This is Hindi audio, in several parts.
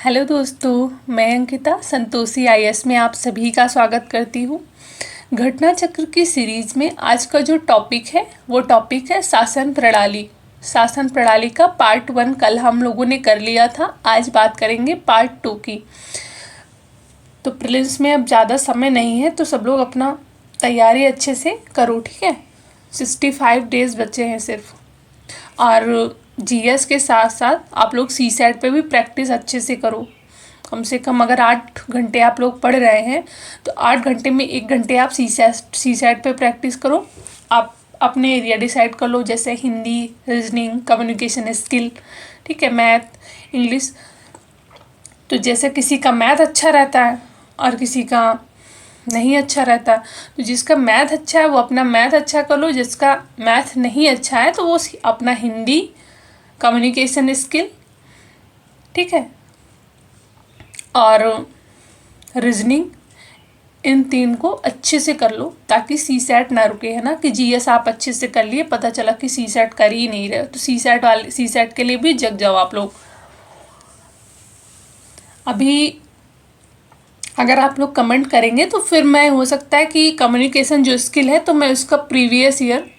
हेलो दोस्तों, मैं अंकिता संतोषी आईएएस में आप सभी का स्वागत करती हूँ। घटना चक्र की सीरीज में आज का जो टॉपिक है वो टॉपिक है शासन प्रणाली। शासन प्रणाली का पार्ट 1 कल हम लोगों ने कर लिया था। आज बात करेंगे पार्ट 2 की। तो प्रीलिम्स में अब ज़्यादा समय नहीं है, तो सब लोग अपना तैयारी अच्छे से करो, ठीक है। 65 डेज बचे हैं सिर्फ। और जीएस के साथ साथ आप लोग सीसैट पे भी प्रैक्टिस अच्छे से करो। कम से कम अगर 8 घंटे आप लोग पढ़ रहे हैं तो 8 घंटे में 1 घंटे आप सीसैट पे प्रैक्टिस करो। आप अपने एरिया डिसाइड कर लो, जैसे हिंदी, रीजनिंग, कम्युनिकेशन स्किल, ठीक है, मैथ, इंग्लिश। तो जैसे किसी का मैथ अच्छा रहता है और किसी का नहीं अच्छा रहता, तो जिसका मैथ अच्छा है वो अपना मैथ अच्छा कर लो, जिसका मैथ नहीं अच्छा है तो वो अपना हिंदी, कम्युनिकेशन स्किल, ठीक है, और रीजनिंग, इन 3 को अच्छे से कर लो ताकि सीसैट ना रुके, है ना। कि जीएस आप अच्छे से कर लिए, पता चला कि सीसैट कर ही नहीं रहे, तो सीसैट के लिए भी जग जाओ आप लोग। अभी अगर आप लोग कमेंट करेंगे तो फिर मैं, हो सकता है कि कम्युनिकेशन जो स्किल है तो मैं उसका प्रीवियस ईयर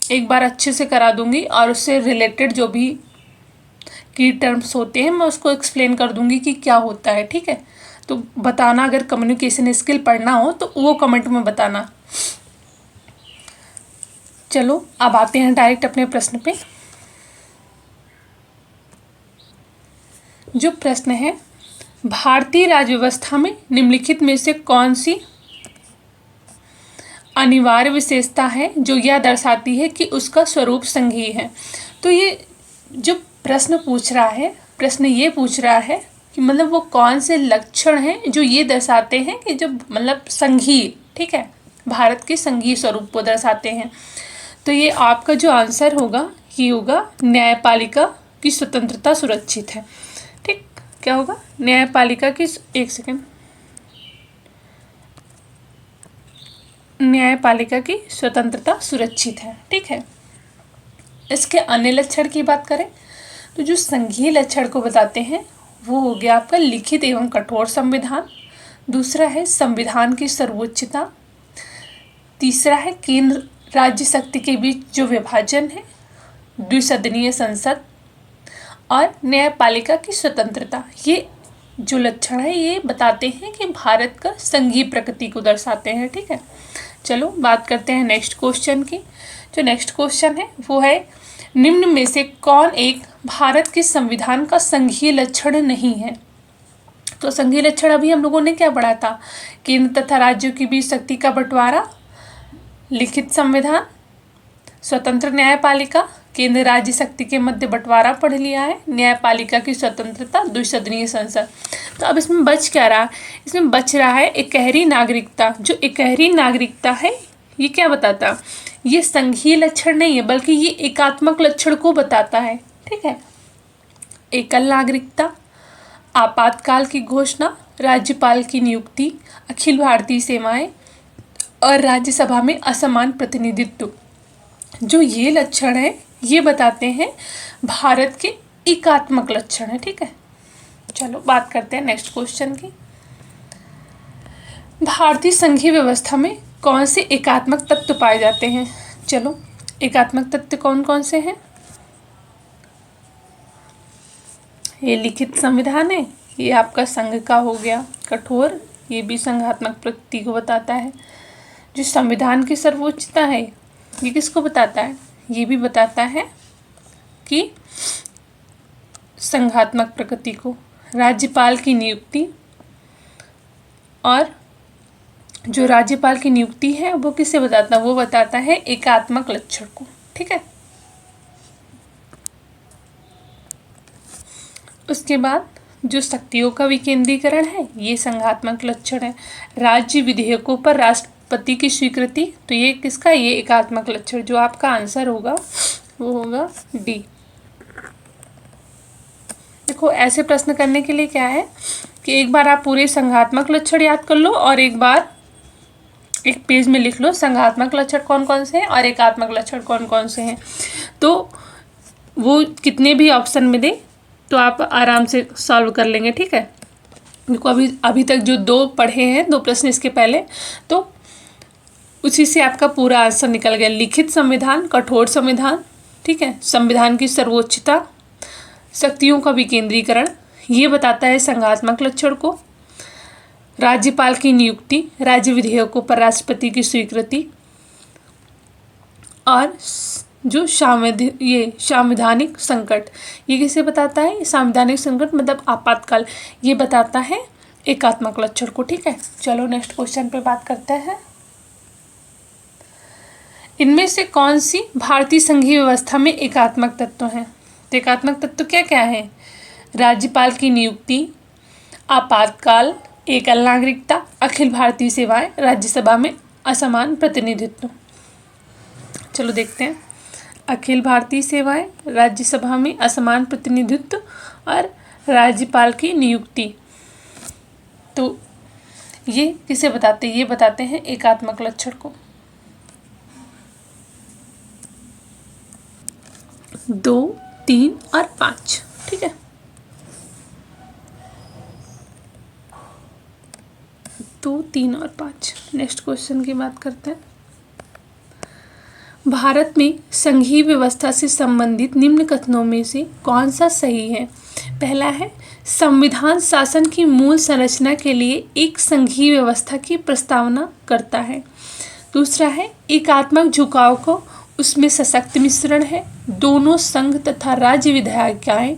एक बार अच्छे से करा दूंगी और उससे रिलेटेड जो भी की टर्म्स होते हैं मैं उसको एक्सप्लेन कर दूंगी कि क्या होता है, ठीक है। तो बताना, अगर कम्युनिकेशन स्किल पढ़ना हो तो वो कमेंट में बताना। चलो अब आते हैं डायरेक्ट अपने प्रश्न पे। जो प्रश्न है, भारतीय राज्य व्यवस्था में निम्नलिखित में से कौन सी अनिवार्य विशेषता है जो यह दर्शाती है कि उसका स्वरूप संघीय है। तो ये जो प्रश्न पूछ रहा है, प्रश्न ये पूछ रहा है कि मतलब वो कौन से लक्षण हैं जो ये दर्शाते हैं कि जो मतलब संघीय, ठीक है, भारत के संघीय स्वरूप को दर्शाते हैं। तो ये आपका जो आंसर होगा ये होगा न्यायपालिका की स्वतंत्रता सुरक्षित है, ठीक। क्या होगा? न्यायपालिका की, एक सेकेंड, न्यायपालिका की स्वतंत्रता सुरक्षित है, ठीक है। इसके अन्य लक्षण की बात करें तो जो संघीय लक्षण को बताते हैं वो हो गया आपका लिखित एवं कठोर संविधान। दूसरा है संविधान की सर्वोच्चता। तीसरा है केंद्र राज्य शक्ति के बीच जो विभाजन है, द्विसदनीय संसद, और न्यायपालिका की स्वतंत्रता। ये जो लक्षण है ये बताते हैं कि भारत का संघीय प्रकृति को दर्शाते हैं, ठीक है। चलो बात करते हैं नेक्स्ट क्वेश्चन की। जो नेक्स्ट क्वेश्चन है वो है, निम्न में से कौन एक भारत के संविधान का संघीय लक्षण नहीं है। तो संघीय लक्षण अभी हम लोगों ने क्या पढ़ा था? केंद्र तथा राज्यों के बीच शक्ति का बंटवारा, लिखित संविधान, स्वतंत्र न्यायपालिका, केंद्र राज्य शक्ति के मध्य बंटवारा पढ़ लिया है, न्यायपालिका की स्वतंत्रता, द्विसदनीय संसद। तो अब इसमें बच क्या रहा? इसमें बच रहा है इकहरी नागरिकता। जो इकहरी नागरिकता है ये क्या बताता? ये संघीय लक्षण नहीं है बल्कि ये एकात्मक लक्षण को बताता है, ठीक है। एकल नागरिकता, आपातकाल की घोषणा, राज्यपाल की नियुक्ति, अखिल भारतीय सेवाएं और राज्यसभा में असमान प्रतिनिधित्व। जो ये लक्षण है ये बताते हैं भारत के एकात्मक लक्षण है, ठीक है। चलो बात करते हैं नेक्स्ट क्वेश्चन की। भारतीय संघीय व्यवस्था में कौन से एकात्मक तत्व पाए जाते हैं? चलो एकात्मक तत्व कौन कौन से हैं? ये लिखित संविधान है, ये आपका संघ का हो गया। कठोर, ये भी संघात्मक प्रकृति को बताता है। जो संविधान की सर्वोच्चता है ये किसको बताता है? ये भी बताता है कि संघात्मक प्रकृति को। राज्यपाल की नियुक्ति, और जो राज्यपाल की नियुक्ति है वो किसे बताता है? वो बताता है एकात्मक लक्षण को, ठीक है। उसके बाद जो शक्तियों का विकेंद्रीकरण है ये संघात्मक लक्षण है। राज्य विधेयकों पर राष्ट्रपति की स्वीकृति, तो ये किसका? ये एकात्मक लक्षण। जो आपका आंसर होगा वो होगा डी। देखो ऐसे प्रश्न करने के लिए क्या है कि एक बार आप पूरे संघात्मक लक्षण याद कर लो और एक बार एक पेज में लिख लो संघात्मक लक्षण कौन कौन से हैं और एकात्मक लक्षण कौन कौन से हैं। तो वो कितने भी ऑप्शन में दे तो आप आराम से सॉल्व कर लेंगे, ठीक है। देखो अभी तक जो 2 पढ़े हैं, 2 प्रश्न इसके पहले, तो उसी से आपका पूरा आंसर निकल गया। लिखित संविधान, कठोर संविधान, ठीक है, संविधान की सर्वोच्चता, शक्तियों का विकेंद्रीकरण, ये बताता है संघात्मक लक्षण को, राज्यपाल की नियुक्ति, राज्य विधेयकों पर राष्ट्रपति की स्वीकृति, और जो संवैधानिक संकट, ये किसे बताता है? संवैधानिक संकट मतलब आपातकाल, ये बताता है एकात्मक लक्षण को, ठीक है। चलो नेक्स्ट क्वेश्चन पे बात करते हैं। इनमें से कौन सी भारतीय संघीय व्यवस्था में एकात्मक तत्व हैं? तो एकात्मक तत्व क्या क्या है? राज्यपाल की नियुक्ति, आपातकाल, एकल नागरिकता, अखिल भारतीय सेवाएं, राज्यसभा में असमान प्रतिनिधित्व। चलो देखते हैं। अखिल भारतीय सेवाएं, राज्यसभा में असमान प्रतिनिधित्व और राज्यपाल की नियुक्ति, तो ये किसे बताते हैं? ये बताते हैं एकात्मक लक्षण को। 2, 3 और 5, ठीक है। 2, 3 और 5। नेक्स्ट क्वेश्चन की बात करते हैं। भारत में संघीय व्यवस्था से संबंधित निम्न कथनों में से कौन सा सही है? पहला है, संविधान शासन की मूल संरचना के लिए एक संघीय व्यवस्था की प्रस्तावना करता है। दूसरा है, एकात्मक झुकाव को उसमें सशक्त मिश्रण है, दोनों संघ तथा राज्य विधायिकाएं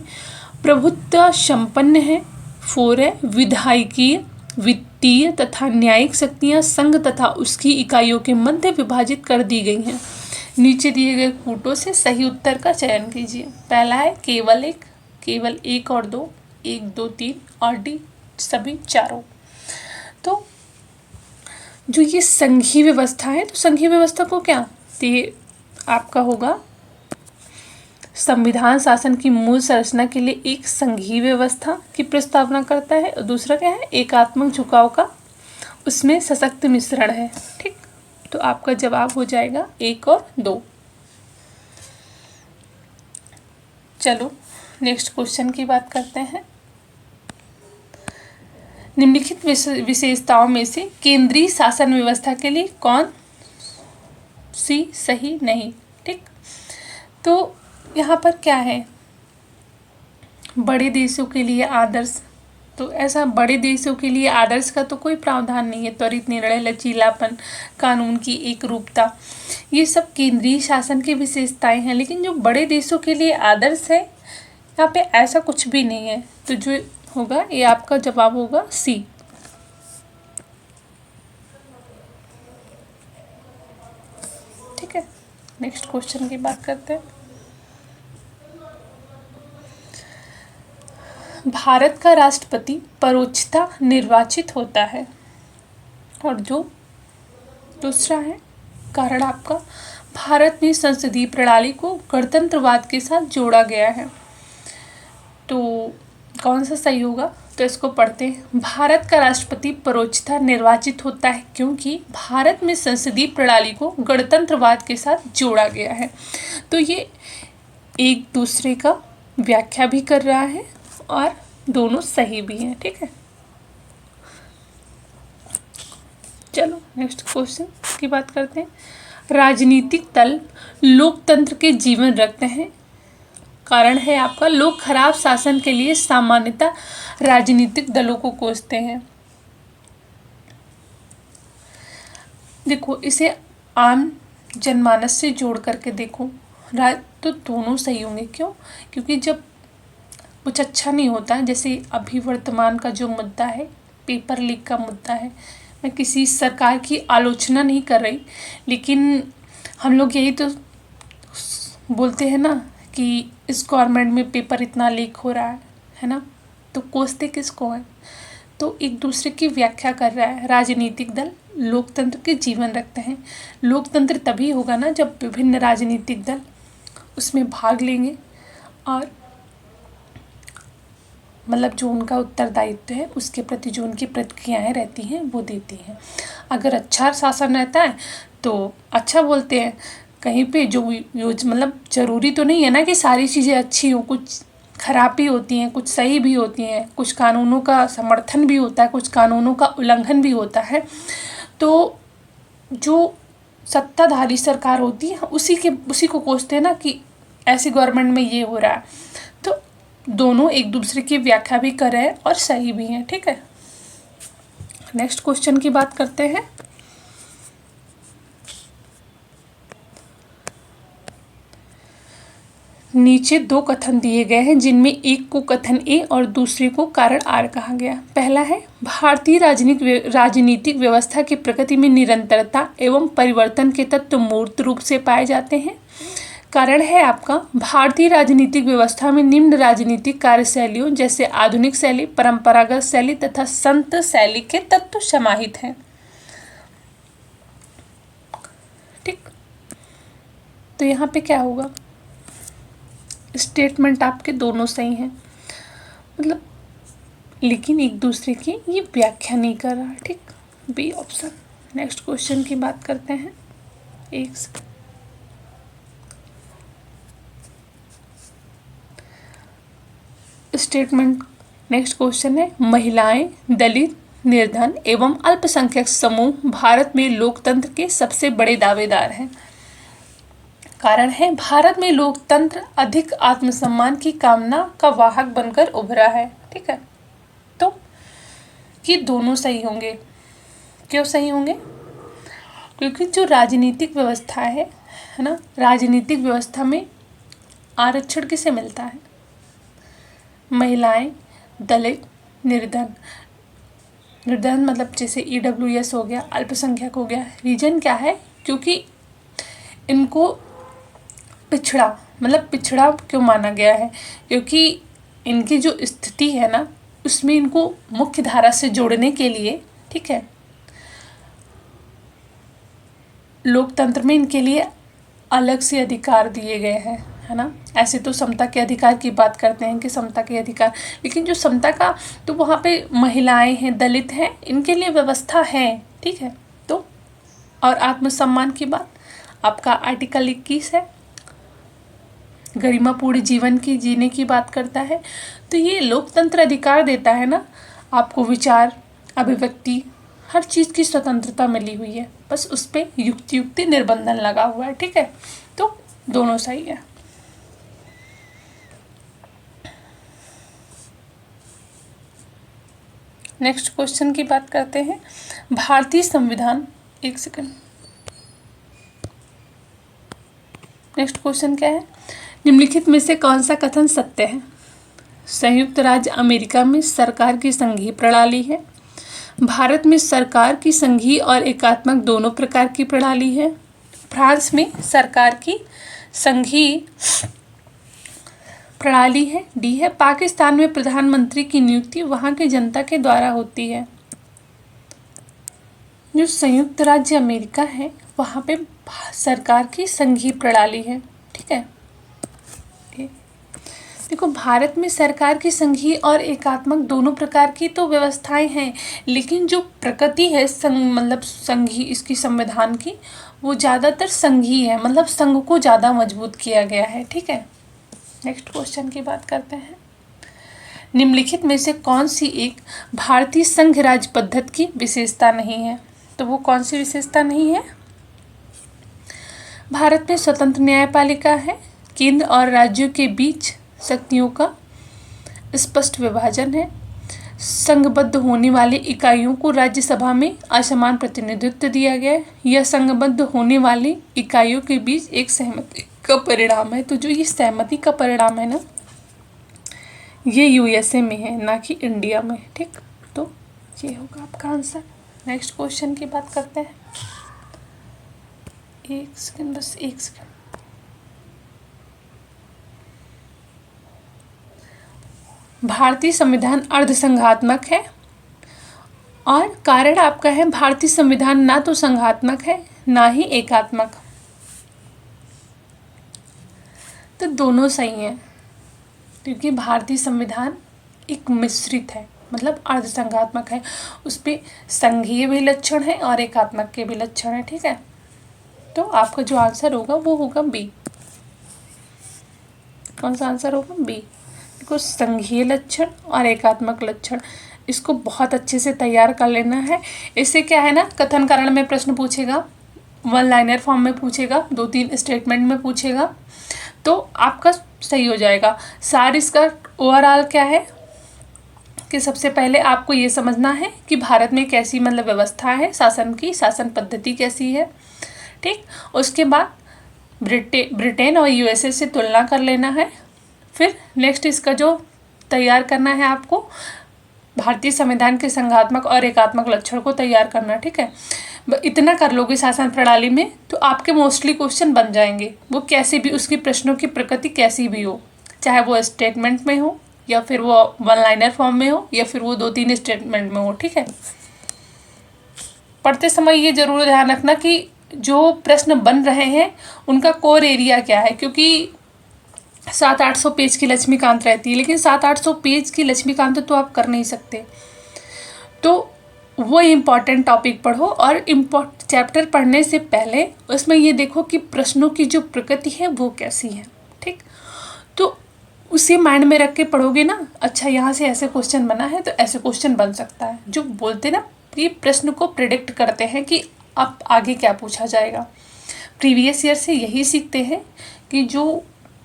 प्रभुत्व संपन्न है। 4 है, विधायिकीय, वित्तीय तथा न्यायिक शक्तियां संघ तथा उसकी इकाइयों के मध्य विभाजित कर दी गई हैं। नीचे दिए गए कूटों से सही उत्तर का चयन कीजिए। पहला है केवल एक और 2, 1, 2, 3 और डी सभी चारों। तो जो ये संघीय व्यवस्था है, तो संघीय व्यवस्था को क्या, तो ये आपका होगा संविधान शासन की मूल संरचना के लिए एक संघीय व्यवस्था की प्रस्तावना करता है, और दूसरा क्या है, एकात्मक झुकाव का उसमें सशक्त मिश्रण है, ठीक। तो आपका जवाब हो जाएगा 1 और 2। चलो नेक्स्ट क्वेश्चन की बात करते हैं। निम्नलिखित विशेषताओं में से केंद्रीय शासन व्यवस्था के लिए कौन सी सही नहीं, ठीक। तो यहाँ पर क्या है, बड़े देशों के लिए आदर्श, तो ऐसा बड़े देशों के लिए आदर्श का तो कोई प्रावधान नहीं है। त्वरित निर्णय, लचीलापन, कानून की एकरूपता, ये सब केंद्रीय शासन की विशेषताएं हैं। लेकिन जो बड़े देशों के लिए आदर्श है, यहाँ पे ऐसा कुछ भी नहीं है। तो जो होगा, ये आपका जवाब होगा सी। ठीक है, नेक्स्ट क्वेश्चन की बात करते हैं। भारत का राष्ट्रपति परोक्षता निर्वाचित होता है, और जो दूसरा है कारण आपका, भारत में संसदीय प्रणाली को गणतंत्रवाद के साथ जोड़ा गया है। तो कौन सा सही होगा, तो इसको पढ़ते हैं। भारत का राष्ट्रपति परोक्षता निर्वाचित होता है क्योंकि भारत में संसदीय प्रणाली को गणतंत्रवाद के साथ जोड़ा गया है। तो ये एक दूसरे का व्याख्या भी कर रहा है और दोनों सही भी हैं, ठीक है। चलो नेक्स्ट क्वेश्चन की बात करते हैं। राजनीतिक दल लोकतंत्र के जीवन रखते हैं, कारण है आपका लोग खराब शासन के लिए सामान्यतः राजनीतिक दलों को कोसते हैं। देखो, इसे आम जनमानस से जोड़ करके देखो, तो दोनों सही होंगे। क्यों? क्योंकि जब कुछ अच्छा नहीं होता है, जैसे अभी वर्तमान का जो मुद्दा है, पेपर लीक का मुद्दा है, मैं किसी सरकार की आलोचना नहीं कर रही, लेकिन हम लोग यही तो बोलते हैं ना कि इस गवर्नमेंट में पेपर इतना लीक हो रहा है ना, तो कोसते किसको है? तो एक दूसरे की व्याख्या कर रहा है। राजनीतिक दल लोकतंत्र के जीवन रखते हैं। लोकतंत्र तभी होगा ना जब विभिन्न राजनीतिक दल उसमें भाग लेंगे और मतलब जो उनका उत्तरदायित्व है उसके प्रति जो उनकी प्रतिक्रियाएं रहती हैं वो देती हैं। अगर अच्छा शासन रहता है तो अच्छा बोलते हैं, कहीं पे जो मतलब ज़रूरी तो नहीं है ना कि सारी चीज़ें अच्छी हों, कुछ खराब भी होती हैं, कुछ सही भी होती हैं, कुछ कानूनों का समर्थन भी होता है, कुछ कानूनों का उल्लंघन भी होता है। तो जो सत्ताधारी सरकार होती है उसी को कोसते हैं ना कि ऐसी गवर्नमेंट में ये हो रहा है। तो दोनों एक दूसरे की व्याख्या भी कर रहे हैं और सही भी हैं, ठीक है। नेक्स्ट क्वेश्चन की बात करते हैं। नीचे दो कथन दिए गए हैं जिनमें एक को कथन ए और दूसरे को कारण आर कहा गया। पहला है, भारतीय राजनीतिक व्यवस्था की प्रकृति में निरंतरता एवं परिवर्तन के तत्व मूर्त रूप से पाए जाते हैं। कारण है आपका, भारतीय राजनीतिक व्यवस्था में निम्न राजनीतिक कार्यशैलियों जैसे आधुनिक शैली, परंपरागत शैली तथा संत शैली के तत्व समाहित हैं। ठीक, तो यहाँ पे क्या होगा, स्टेटमेंट आपके दोनों सही हैं, मतलब लेकिन एक दूसरे की ये व्याख्या नहीं कर रहा। ठीक, बी ऑप्शन। नेक्स्ट क्वेश्चन की बात करते हैं। एक स्टेटमेंट, नेक्स्ट क्वेश्चन है, महिलाएं, दलित, निर्धन एवं अल्पसंख्यक समूह भारत में लोकतंत्र के सबसे बड़े दावेदार हैं। कारण है, भारत में लोकतंत्र अधिक आत्मसम्मान की कामना का वाहक बनकर उभरा है। ठीक है, तो ये दोनों सही होंगे। क्यों सही होंगे? क्योंकि जो राजनीतिक व्यवस्था है ना, राजनीतिक व्यवस्था में आरक्षण किसे मिलता है? महिलाएं, दलित, निर्धन। निर्धन मतलब जैसे EWS हो गया, अल्पसंख्यक हो गया। रीजन क्या है? क्योंकि इनको पिछड़ा, मतलब पिछड़ा क्यों माना गया है? क्योंकि इनकी जो स्थिति है ना, उसमें इनको मुख्य धारा से जोड़ने के लिए, ठीक है, लोकतंत्र में इनके लिए अलग से अधिकार दिए गए हैं, है ना। ऐसे तो समता के अधिकार की बात करते हैं कि समता के अधिकार, लेकिन जो समता का, तो वहाँ पे महिलाएं हैं, दलित हैं, इनके लिए व्यवस्था है। ठीक है, तो और आत्मसम्मान की बात आपका आर्टिकल 21 है, गरिमापूर्ण जीवन की जीने की बात करता है। तो ये लोकतंत्र अधिकार देता है ना आपको, विचार, अभिव्यक्ति, हर चीज़ की स्वतंत्रता मिली हुई है, बस उस पर युक्ति निर्बंधन लगा हुआ है। ठीक है, तो दोनों सही है। नेक्स्ट क्वेश्चन की बात करते हैं। भारतीय संविधान, एक सेकंड, नेक्स्ट क्वेश्चन क्या है? निम्नलिखित में से कौन सा कथन सत्य है? संयुक्त राज्य अमेरिका में सरकार की संघीय प्रणाली है। भारत में सरकार की संघीय और एकात्मक दोनों प्रकार की प्रणाली है। फ्रांस में सरकार की संघीय प्रणाली है। डी है, पाकिस्तान में प्रधानमंत्री की नियुक्ति वहां की जनता के द्वारा होती है। जो संयुक्त राज्य अमेरिका है वहाँ पे सरकार की संघीय प्रणाली है। ठीक है, देखो भारत में सरकार की संघीय और एकात्मक दोनों प्रकार की तो व्यवस्थाएं हैं, लेकिन जो प्रकृति है मतलब संघीय इसकी संविधान की, वो ज़्यादातर संघीय है, मतलब संघ को ज़्यादा मजबूत किया गया है। ठीक है, नेक्स्ट क्वेश्चन की बात करते हैं। निम्नलिखित में से कौन सी एक भारतीय संघ राज्य पद्धति की विशेषता नहीं है? तो वो कौन सी विशेषता नहीं है? भारत में स्वतंत्र न्यायपालिका है। केंद्र और राज्यों के बीच शक्तियों का स्पष्ट विभाजन है। संघबद्ध होने वाली इकाइयों को राज्यसभा में असमान प्रतिनिधित्व दिया गया है। यह संघबद्ध होने वाली इकाइयों के बीच एक सहमति का परिणाम है। तो जो ये सहमति का परिणाम है ना, ये USA में है, ना कि इंडिया में। ठीक, तो ये होगा आपका आंसर। नेक्स्ट क्वेश्चन की बात करते हैं। एक सेकंड, बस एक सेकंड। भारतीय संविधान अर्धसंघात्मक है और कारण आपका है, भारतीय संविधान ना तो संघात्मक है ना ही एकात्मक। तो दोनों सही हैं, क्योंकि भारतीय संविधान एक मिश्रित है, मतलब अर्धसंघात्मक है। उस पर संघीय भी लक्षण है और एकात्मक के भी लक्षण है। ठीक है, तो आपका जो आंसर होगा वो होगा बी। कौन सा आंसर होगा? बी। देखो, संघीय लक्षण और एकात्मक लक्षण, इसको बहुत अच्छे से तैयार कर लेना है। इससे क्या है ना, कथन कारण में प्रश्न पूछेगा, वन लाइनर फॉर्म में पूछेगा, 2-3 स्टेटमेंट में पूछेगा, तो आपका सही हो जाएगा। सार इसका ओवरऑल क्या है कि सबसे पहले आपको ये समझना है कि भारत में कैसी मतलब व्यवस्था है शासन की, शासन पद्धति कैसी है, ठीक। उसके बाद ब्रिटेन और यूएसए से तुलना कर लेना है। फिर नेक्स्ट इसका जो तैयार करना है आपको, भारतीय संविधान के संघात्मक और एकात्मक लक्षण को तैयार करना, ठीक है। इतना कर लोगे शासन प्रणाली में तो आपके मोस्टली क्वेश्चन बन जाएंगे, वो कैसे भी, उसकी प्रश्नों की प्रकृति कैसी भी हो, चाहे वो स्टेटमेंट में हो या फिर वो वन लाइनर फॉर्म में हो या फिर वो 2-3 स्टेटमेंट में हो, ठीक है। पढ़ते समय ये जरूर ध्यान रखना कि जो प्रश्न बन रहे हैं उनका कोर एरिया क्या है, क्योंकि 700-800 पेज की लक्ष्मीकांत रहती है, लेकिन 700-800 पेज की लक्ष्मीकांत तो आप कर नहीं सकते। तो वो इम्पॉर्टेंट टॉपिक पढ़ो, और चैप्टर पढ़ने से पहले उसमें ये देखो कि प्रश्नों की जो प्रकृति है वो कैसी है, ठीक। तो उसे माइंड में रख के पढ़ोगे ना, अच्छा यहाँ से ऐसे क्वेश्चन बना है तो ऐसे क्वेश्चन बन सकता है, जो बोलते ना ये प्रश्न को प्रिडिक्ट करते हैं कि अब आगे क्या पूछा जाएगा। प्रीवियस ईयर से यही सीखते हैं कि जो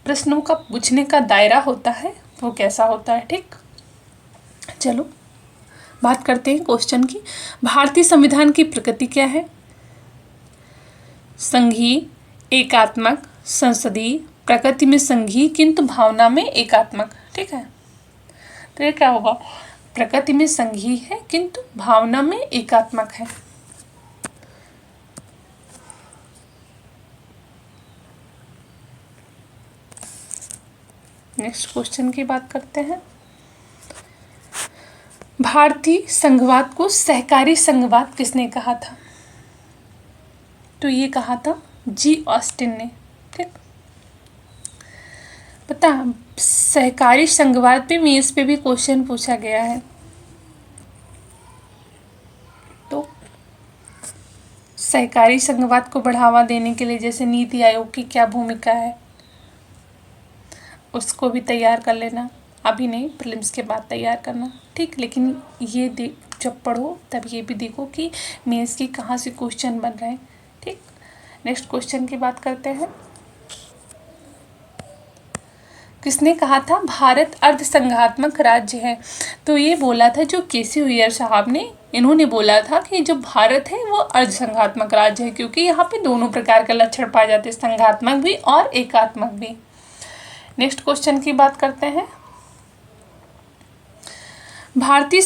प्रश्नों का पूछने का दायरा होता है वो कैसा होता है, ठीक। चलो बात करते हैं क्वेश्चन की। भारतीय संविधान की प्रकृति क्या है? संघीय, एकात्मक, संसदीय, प्रकृति में संघीय किंतु भावना में एकात्मक, ठीक है। तो ये क्या होगा, प्रकृति में संघीय है किंतु भावना में एकात्मक है। नेक्स्ट क्वेश्चन की बात करते हैं। भारतीय संघवाद को सहकारी संघवाद किसने कहा था? तो ये कहा था जी ऑस्टिन ने, ठीक। पता, सहकारी संघवाद पे मेंस पे भी क्वेश्चन पूछा गया है। तो सहकारी संघवाद को बढ़ावा देने के लिए जैसे नीति आयोग की क्या भूमिका है, उसको भी तैयार कर लेना। अभी नहीं, प्रीलिम्स के बाद तैयार करना, ठीक। लेकिन ये जब पढ़ो तब ये भी देखो कि मेंस की कहाँ से क्वेश्चन बन रहे हैं, ठीक। नेक्स्ट क्वेश्चन की बात करते हैं। किसने कहा था भारत अर्धसंघात्मक राज्य है? तो ये बोला था जो केसी अय्यर साहब ने, इन्होंने बोला था कि जो भारत है वो अर्धसंघात्मक राज्य है, क्योंकि यहाँ पे दोनों प्रकार के लक्षण पाए जाते हैं, संघात्मक भी और एकात्मक भी। नेक्स्ट क्वेश्चन की बात करते हैं। भारतीय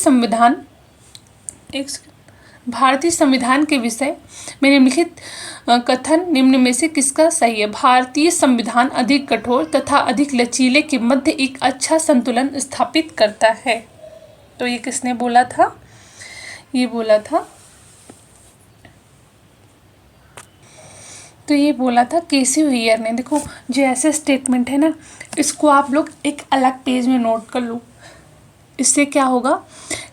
संविधान के विषय में निम्नलिखित कथन निम्न में से किसका सही है? भारतीय संविधान अधिक कठोर तथा अधिक लचीले के मध्य एक अच्छा संतुलन स्थापित करता है। तो ये किसने बोला था? ये बोला था केसी अय्यर ने। देखो, जो ऐसे स्टेटमेंट है ना, इसको आप लोग एक अलग पेज में नोट कर लो। इससे क्या होगा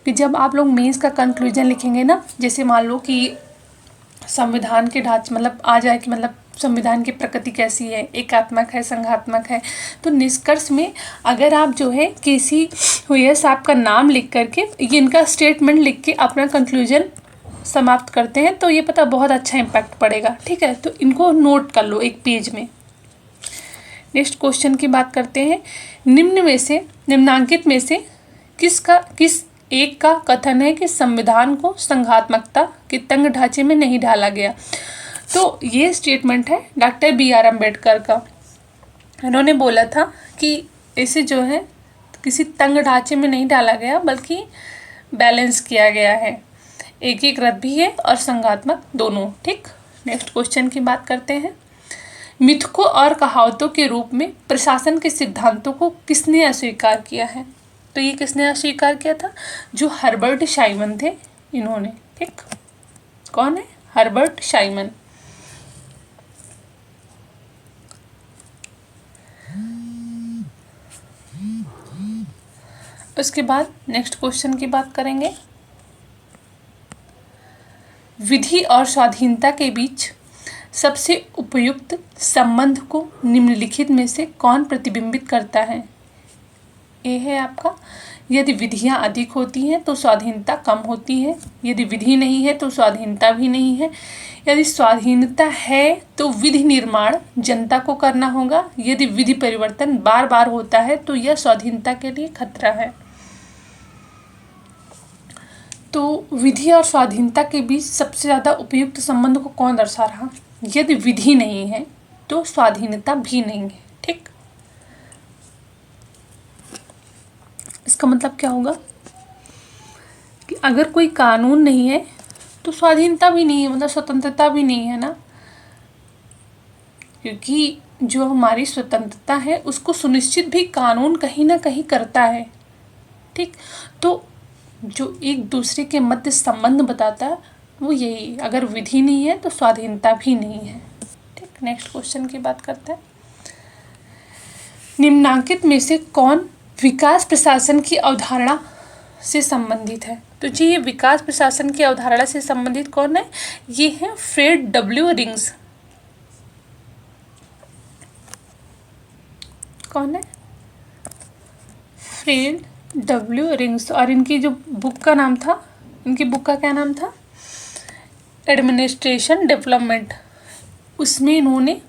कि जब आप लोग मेंस का कंक्लूजन लिखेंगे ना, जैसे मान लो कि संविधान के ढांचे मतलब आ जाए कि मतलब संविधान की प्रकृति कैसी है, एकात्मक है, संघात्मक है, तो निष्कर्ष में अगर आप जो है केसी अय्यर साहब का नाम लिख करके ये इनका स्टेटमेंट लिख के अपना कंक्लूजन समाप्त करते हैं तो ये पता बहुत अच्छा इम्पैक्ट पड़ेगा, ठीक है। तो इनको नोट कर लो एक पेज में। नेक्स्ट क्वेश्चन की बात करते हैं। निम्नांकित में से किस एक का कथन है कि संविधान को संघात्मकता के तंग ढांचे में नहीं ढाला गया? तो ये स्टेटमेंट है डॉक्टर BR अम्बेडकर का। इन्होंने बोला था कि इसे जो है किसी तंग ढांचे में नहीं डाला गया बल्कि बैलेंस किया गया है, एकीकृत भी है और संघात्मक दोनों, ठीक। नेक्स्ट क्वेश्चन की बात करते हैं। मिथकों और कहावतों के रूप में प्रशासन के सिद्धांतों को किसने अस्वीकार किया है? तो ये किसने अस्वीकार किया था? जो हर्बर्ट शाइमन थे, इन्होंने, ठीक। कौन है? हर्बर्ट शाइमन। उसके बाद नेक्स्ट क्वेश्चन की बात करेंगे। विधि और स्वाधीनता के बीच सबसे उपयुक्त संबंध को निम्नलिखित में से कौन प्रतिबिंबित करता है? ए है आपका। यदि विधियां अधिक होती हैं तो स्वाधीनता कम होती है। यदि विधि नहीं है तो स्वाधीनता भी नहीं है। यदि स्वाधीनता है तो विधि निर्माण जनता को करना होगा। यदि विधि परिवर्तन बार बार होता है तो यह स्वाधीनता के लिए खतरा है। तो विधि और स्वाधीनता के बीच सबसे ज़्यादा उपयुक्त संबंध को कौन दर्शा रहा? यदि विधि नहीं है तो स्वाधीनता भी नहीं है। ठीक, इसका मतलब क्या होगा कि अगर कोई कानून नहीं है तो स्वाधीनता भी नहीं है, मतलब स्वतंत्रता भी नहीं है ना, क्योंकि जो हमारी स्वतंत्रता है उसको सुनिश्चित भी कानून कहीं ना कहीं करता है। ठीक, तो जो एक दूसरे के मध्य संबंध बताता है वो यही, अगर विधि नहीं है तो स्वाधीनता भी नहीं है। ठीक, नेक्स्ट क्वेश्चन की बात करते हैं। निम्नांकित में से कौन विकास प्रशासन की अवधारणा से संबंधित है? तो जी ये विकास प्रशासन की अवधारणा से संबंधित कौन है? ये है फ्रेड डब्ल्यू रिंग्स। कौन है? Fred W rings. और इनकी जो बुक का नाम था, इनकी बुक का क्या नाम था? Administration development. उसमें इन्होंने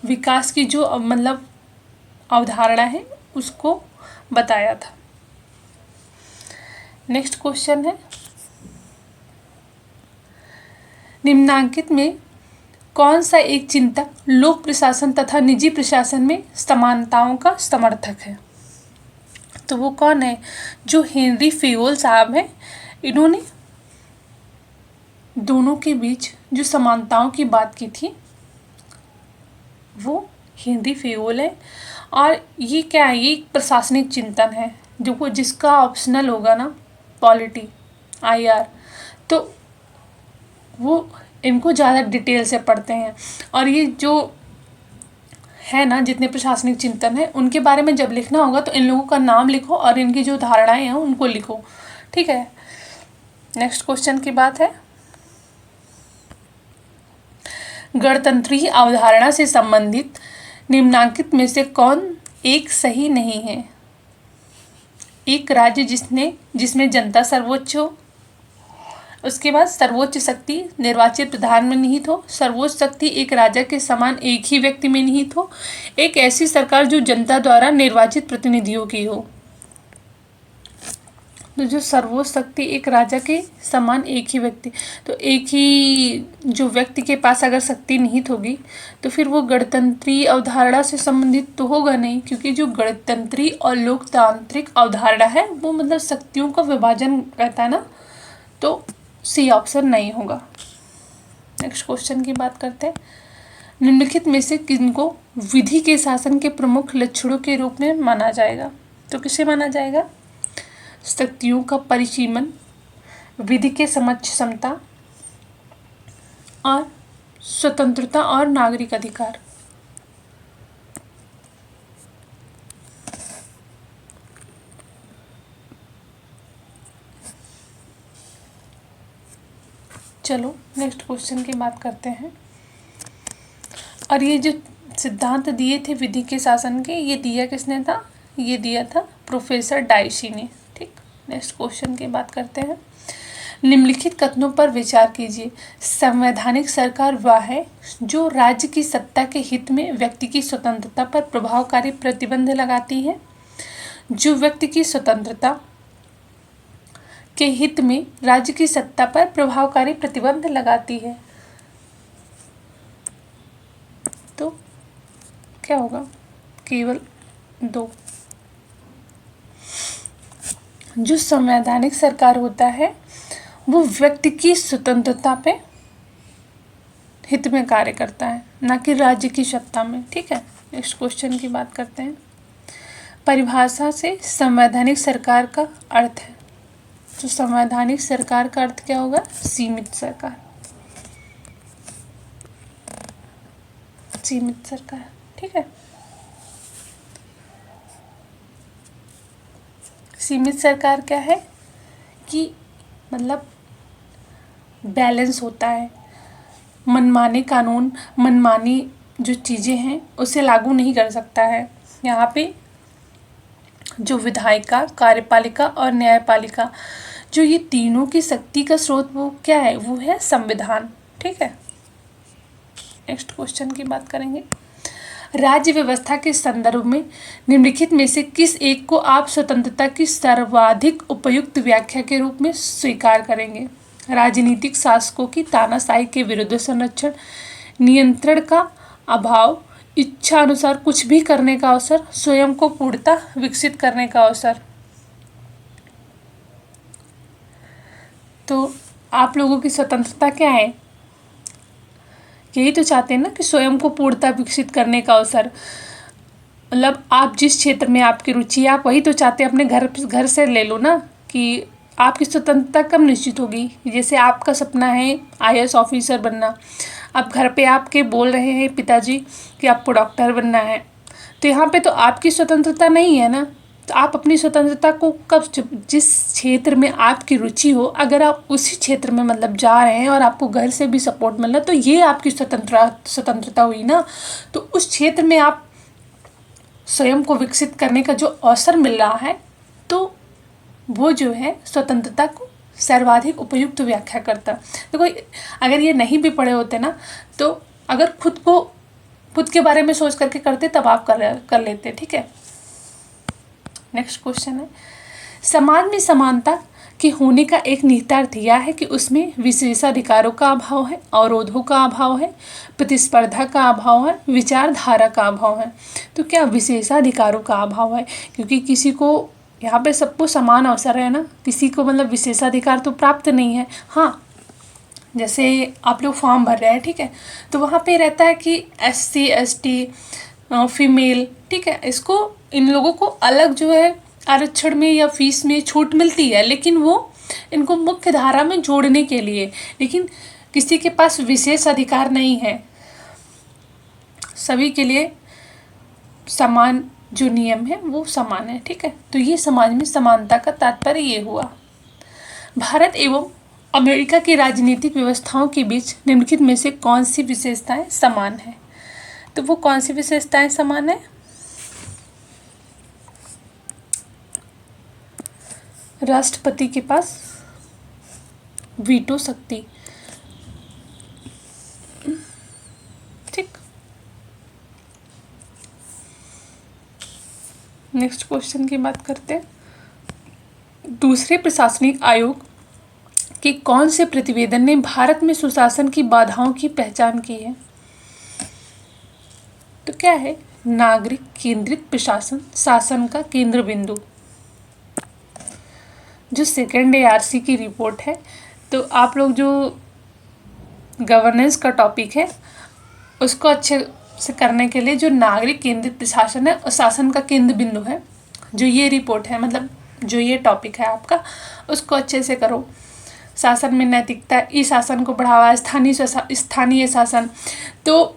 विकास की जो मतलब अवधारणा है उसको बताया था। नेक्स्ट क्वेश्चन है, निम्नांकित में कौन सा एक चिंतक लोक प्रशासन तथा निजी प्रशासन में समानताओं का समर्थक है? तो वो कौन है? जो हेनरी फेयोल साहब हैं, इन्होंने दोनों के बीच जो समानताओं की बात की थी वो हेनरी फेयोल है। और ये क्या है? ये एक प्रशासनिक चिंतन है जो जिसका ऑप्शनल होगा ना पॉलिटी IR, तो वो इनको ज़्यादा डिटेल से पढ़ते हैं। और ये जो है ना जितने प्रशासनिक चिंतन है उनके बारे में जब लिखना होगा तो इन लोगों का नाम लिखो और इनकी जो धारणाएं हैं उनको लिखो। ठीक है, नेक्स्ट क्वेश्चन की बात है, गणतंत्रीय अवधारणा से संबंधित निम्नांकित में से कौन एक सही नहीं है? एक राज्य जिसमें जनता सर्वोच्च हो, उसके बाद सर्वोच्च शक्ति निर्वाचित प्रधान में निहित हो, सर्वोच्च शक्ति एक राजा के समान एक ही व्यक्ति में निहित हो, एक ऐसी सरकार जो जनता द्वारा निर्वाचित प्रतिनिधियों की हो। तो जो सर्वोच्च शक्ति एक राजा के समान एक ही व्यक्ति, तो एक ही जो व्यक्ति के पास अगर शक्ति निहित होगी तो फिर वो गणतंत्रीय अवधारणा से संबंधित तो होगा नहीं, क्योंकि जो गणतंत्रीय और लोकतांत्रिक अवधारणा है वो मतलब शक्तियों का विभाजन रहता है ना, तो सी ऑप्शन नहीं होगा। नेक्स्ट क्वेश्चन की बात करते हैं, निम्नलिखित में से किनको विधि के शासन के प्रमुख लक्षणों के रूप में माना जाएगा? तो किसे माना जाएगा? शक्तियों का परिसीमन, विधि के समक्ष समता और स्वतंत्रता और नागरिक अधिकार। चलो नेक्स्ट क्वेश्चन की बात करते हैं। और ये जो सिद्धांत दिए थे विधि के शासन के, ये दिया किसने था? ये दिया था प्रोफेसर डाइशी ने। ठीक, नेक्स्ट क्वेश्चन की बात करते हैं, निम्नलिखित कथनों पर विचार कीजिए। संवैधानिक सरकार वह है जो राज्य की सत्ता के हित में व्यक्ति की स्वतंत्रता पर प्रभावकारी प्रतिबंध लगाती है। जो व्यक्ति की स्वतंत्रता के हित में राज्य की सत्ता पर प्रभावकारी प्रतिबंध लगाती है। तो क्या होगा? केवल 2। जो संवैधानिक सरकार होता है वो व्यक्ति की स्वतंत्रता पे हित में कार्य करता है, ना कि राज्य की सत्ता में। ठीक है, नेक्स्ट क्वेश्चन की बात करते हैं, परिभाषा से संवैधानिक सरकार का अर्थ है। तो संवैधानिक सरकार का अर्थ क्या होगा? सीमित सरकार। सीमित सरकार। ठीक है, सीमित सरकार क्या है कि मतलब बैलेंस होता है, मनमाने कानून, मनमानी जो चीज़ें हैं उसे लागू नहीं कर सकता है। यहाँ पे जो विधायिका, कार्यपालिका और न्यायपालिका, जो ये तीनों की शक्ति का स्रोत वो क्या है, वो है संविधान। ठीक है, नेक्स्ट क्वेश्चन की बात करेंगे। राज्य व्यवस्था के संदर्भ में निम्नलिखित में से किस एक को आप स्वतंत्रता की सर्वाधिक उपयुक्त व्याख्या के रूप में स्वीकार करेंगे? राजनीतिक शासकों की तानाशाही के विरुद्ध संरक्षण, नियंत्रण का अभाव, इच्छा अनुसार कुछ भी करने का अवसर, स्वयं को पूर्णतः विकसित करने का अवसर। तो आप लोगों की स्वतंत्रता क्या है? यही तो चाहते हैं ना कि स्वयं को पूर्णतः विकसित करने का अवसर। मतलब आप जिस क्षेत्र में आपकी रुचि है, आप वही तो चाहते हैं। अपने घर से ले लो ना कि आपकी स्वतंत्रता कब निश्चित होगी। जैसे आपका सपना है आईएएस ऑफिसर बनना, अब घर पे आपके बोल रहे हैं पिताजी कि आपको डॉक्टर बनना है, तो यहाँ पे तो आपकी स्वतंत्रता नहीं है ना। तो आप अपनी स्वतंत्रता को कब, जिस क्षेत्र में आपकी रुचि हो, अगर आप उसी क्षेत्र में मतलब जा रहे हैं और आपको घर से भी सपोर्ट मिल रहा है, तो ये आपकी स्वतंत्रता हुई ना। तो उस क्षेत्र में आप स्वयं को विकसित करने का जो अवसर मिल रहा है, तो वो जो है स्वतंत्रता को सर्वाधिक उपयुक्त व्याख्या करता। देखो, अगर ये नहीं भी पढ़े होते ना, तो अगर खुद के बारे में सोच करके करते तब आप कर लेते। ठीक है, नेक्स्ट क्वेश्चन है, समाज में समानता के होने का एक निहितार्थ यह है कि उसमें विशेषाधिकारों का अभाव है, अवरोधों का अभाव है, प्रतिस्पर्धा का अभाव है, विचारधारा का अभाव है। तो क्या विशेषाधिकारों का अभाव है? क्योंकि किसी को यहाँ पे सबको समान अवसर है ना, किसी को मतलब विशेषाधिकार तो प्राप्त नहीं है। हाँ, जैसे आप लोग फॉर्म भर रहे हैं, ठीक है, तो वहाँ पे रहता है कि SC ST फीमेल, ठीक है, इसको इन लोगों को अलग जो है आरक्षण में या फीस में छूट मिलती है, लेकिन वो इनको मुख्य धारा में जोड़ने के लिए, लेकिन किसी के पास विशेष अधिकार नहीं है। सभी के लिए समान जो नियम है वो समान है। ठीक है, तो ये समाज में समानता का तात्पर्य ये हुआ। भारत एवं अमेरिका की राजनीतिक व्यवस्थाओं के बीच निम्नलिखित में से कौन सी विशेषताएं समान है? तो वो कौन सी विशेषताएं समान है? राष्ट्रपति के पास वीटो शक्ति। ठीक, नेक्स्ट क्वेश्चन की बात करते हैं। दूसरे प्रशासनिक आयोग के कौन से प्रतिवेदन ने भारत में सुशासन की बाधाओं की पहचान की है? तो क्या है? नागरिक केंद्रित प्रशासन, शासन का केंद्र बिंदु। जो सेकेंड ARC की रिपोर्ट है, तो आप लोग जो गवर्नेंस का टॉपिक है उसको अच्छे से करने के लिए जो नागरिक केंद्रित प्रशासन है और शासन का केंद्र बिंदु है, जो ये रिपोर्ट है, मतलब जो ये टॉपिक है आपका, उसको अच्छे से करो। शासन में नैतिकता, ई शासन को बढ़ावा, स्थानीय शासन, तो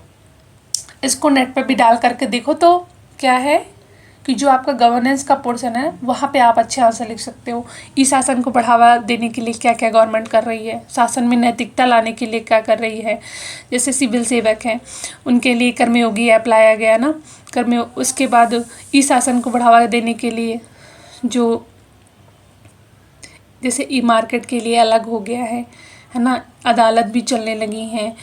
इसको नेट पर भी डाल करके देखो। तो क्या है कि जो आपका गवर्नेंस का पोर्शन है वहाँ पे आप अच्छे आंसर लिख सकते हो। ई शासन को बढ़ावा देने के लिए क्या क्या गवर्नमेंट कर रही है, शासन में नैतिकता लाने के लिए क्या कर रही है। जैसे सिविल सेवक हैं, उनके लिए कर्मयोगी ऐप लाया गया ना, उसके बाद ई शासन को बढ़ावा देने के लिए जो जैसे ई मार्केट के लिए अलग हो गया है ना, अदालत भी चलने लगी हैं,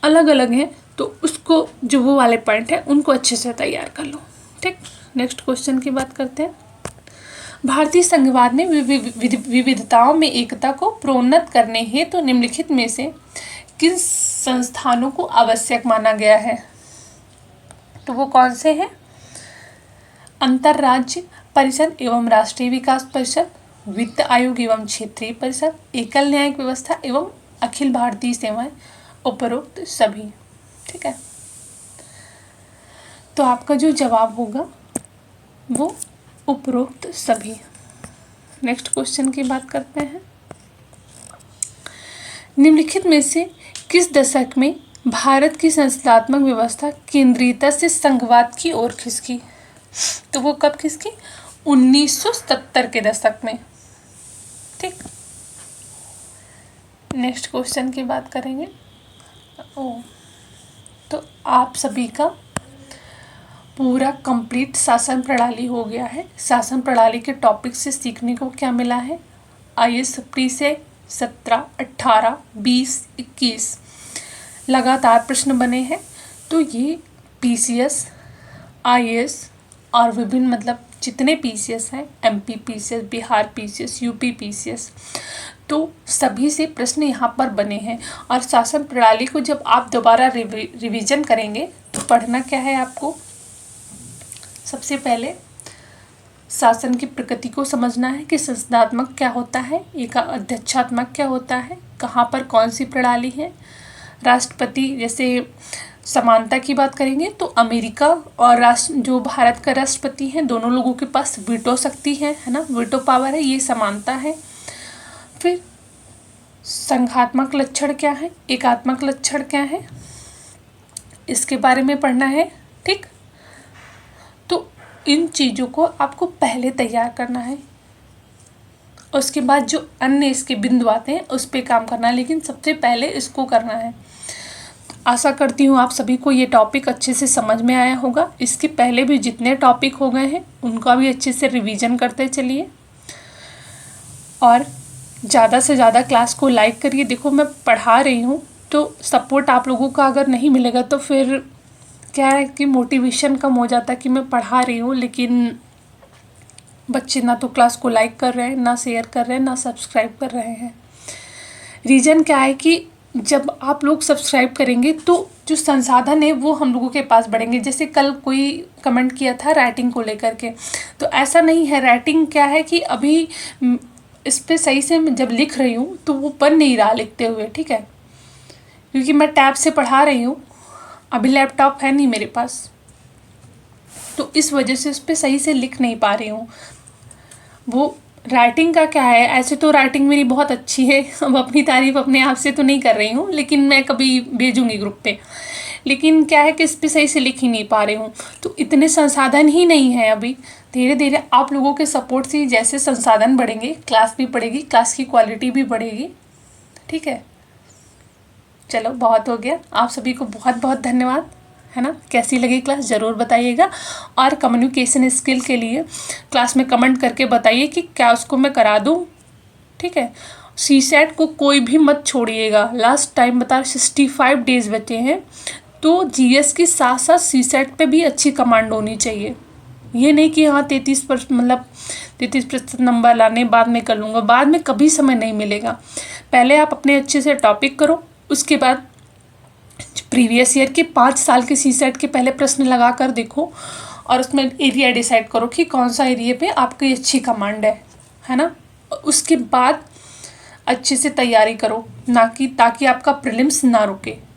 अलग अलग हैं। तो उसको जो वो वाले पॉइंट है उनको अच्छे से तैयार कर लो। ठीक, नेक्स्ट क्वेश्चन की बात करते हैं। भारतीय संघवाद में विविधताओं में एकता को प्रोन्नत करने हेतु तो निम्नलिखित में से किन संस्थानों को आवश्यक माना गया है? तो वो कौन से हैं? अंतरराज्य परिषद एवं राष्ट्रीय विकास परिषद, वित्त आयोग एवं क्षेत्रीय परिषद, एकल न्यायिक व्यवस्था एवं अखिल भारतीय सेवाएं, उपरोक्त सभी। ठीक है, तो आपका जो जवाब होगा वो उपरोक्त सभी। नेक्स्ट क्वेश्चन की बात करते हैं। निम्नलिखित में से किस दशक में भारत की संस्थात्मक व्यवस्था केंद्रीयता से संघवाद की ओर खिसकी? तो वो कब खिसकी? 1970 के दशक में। ठीक, नेक्स्ट क्वेश्चन की बात करेंगे। तो आप सभी का पूरा कंप्लीट शासन प्रणाली हो गया है। शासन प्रणाली के टॉपिक से सीखने को क्या मिला है? IAS प्री से 17, 18, 20, 21 लगातार प्रश्न बने हैं। तो ये PCS, IAS और विभिन्न मतलब जितने PCS हैं, MP PCS, Bihar PCS, UP PCS, तो सभी से प्रश्न यहाँ पर बने हैं। और शासन प्रणाली को जब आप दोबारा रिवीजन करेंगे तो पढ़ना क्या है आपको? सबसे पहले शासन की प्रकृति को समझना है कि संसदात्मक क्या होता है, एक अध्यक्षात्मक क्या होता है, कहाँ पर कौन सी प्रणाली है। राष्ट्रपति जैसे समानता की बात करेंगे तो अमेरिका और जो भारत का राष्ट्रपति हैं दोनों लोगों के पास वीटो शक्ति है ना, वीटो पावर है, ये समानता है। फिर संघात्मक लक्षण क्या है, एकात्मक लक्षण क्या है, इसके बारे में पढ़ना है। ठीक, तो इन चीज़ों को आपको पहले तैयार करना है, उसके बाद जो अन्य इसके बिंदु आते हैं उस पर काम करना है, लेकिन सबसे पहले इसको करना है। आशा करती हूँ आप सभी को ये टॉपिक अच्छे से समझ में आया होगा। इसके पहले भी जितने टॉपिक हो गए हैं उनका भी अच्छे से रिवीजन करते चलिए और ज़्यादा से ज़्यादा क्लास को लाइक करिए। देखो मैं पढ़ा रही हूँ तो सपोर्ट आप लोगों का अगर नहीं मिलेगा तो फिर क्या है कि मोटिवेशन कम हो जाता है कि मैं पढ़ा रही हूँ लेकिन बच्चे ना तो क्लास को लाइक कर रहे हैं, ना शेयर कर रहे हैं, ना सब्सक्राइब कर रहे हैं। रीज़न क्या है कि जब आप लोग सब्सक्राइब करेंगे तो जो संसाधन है वो हम लोगों के पास बढ़ेंगे। जैसे कल कोई कमेंट किया था राइटिंग को लेकर के, तो ऐसा नहीं है। राइटिंग क्या है कि अभी इस पर सही से मैं जब लिख रही हूँ तो वो बन नहीं रहा लिखते हुए, ठीक है, क्योंकि मैं टैब से पढ़ा रही हूँ, अभी लैपटॉप है नहीं मेरे पास, तो इस वजह से उस पर सही से लिख नहीं पा रही हूँ। वो राइटिंग का क्या है, ऐसे तो राइटिंग मेरी बहुत अच्छी है, अब अपनी तारीफ अपने आप से तो नहीं कर रही हूँ, लेकिन मैं कभी भेजूँगी ग्रुप पे। लेकिन क्या है कि इस पर सही से लिख ही नहीं पा रही हूँ, तो इतने संसाधन ही नहीं है अभी। धीरे धीरे आप लोगों के सपोर्ट से जैसे संसाधन बढ़ेंगे, क्लास भी बढ़ेगी, क्लास की क्वालिटी भी बढ़ेगी। ठीक है, चलो बहुत हो गया। आप सभी को बहुत बहुत धन्यवाद, है ना। कैसी लगी क्लास ज़रूर बताइएगा, और कम्युनिकेशन स्किल के लिए क्लास में कमेंट करके बताइए कि क्या उसको मैं करा दूँ। ठीक है, CSAT को कोई भी मत छोड़िएगा। लास्ट टाइम बता 65 डेज़ बचे हैं, तो GS के साथ साथ CSAT पे भी अच्छी कमांड होनी चाहिए। ये नहीं कि हाँ 33% नंबर लाने बाद में कर लूँगा, बाद में कभी समय नहीं मिलेगा। पहले आप अपने अच्छे से टॉपिक करो, उसके बाद प्रीवियस ईयर के 5 साल के CSAT के पहले प्रश्न लगा कर देखो, और उसमें एरिया डिसाइड करो कि कौन सा एरिया पे आपकी अच्छी कमांड है ना। उसके बाद अच्छे से तैयारी करो, ना कि ताकि आपका प्रीलिम्स ना रुके।